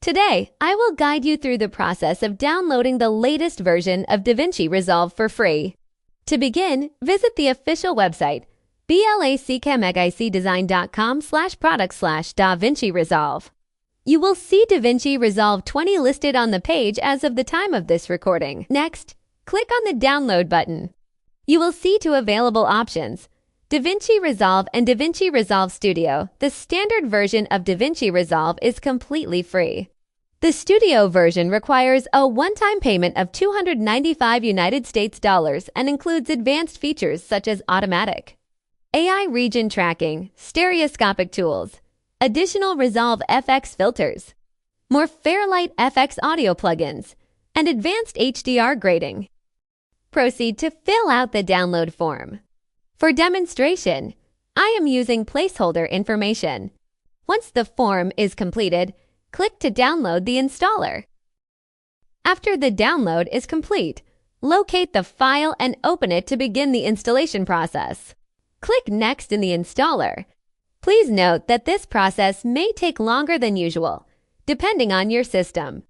Today, I will guide you through the process of downloading the latest version of DaVinci Resolve for free. To begin, visit the official website, blackmagicdesign.com/product/DaVinci Resolve. You will see DaVinci Resolve 20 listed on the page as of the time of this recording. Next, click on the Download button. You will see two available options, DaVinci Resolve and DaVinci Resolve Studio. The standard version of DaVinci Resolve is completely free. The Studio version requires a one-time payment of $295 United States dollars and includes advanced features such as automatic AI region tracking, stereoscopic tools, additional Resolve FX filters, more Fairlight FX audio plugins, and advanced HDR grading. Proceed to fill out the download form. For demonstration, I am using placeholder information. Once the form is completed, click to download the installer. After the download is complete, locate the file and open it to begin the installation process. Click Next in the installer. Please note that this process may take longer than usual, depending on your system.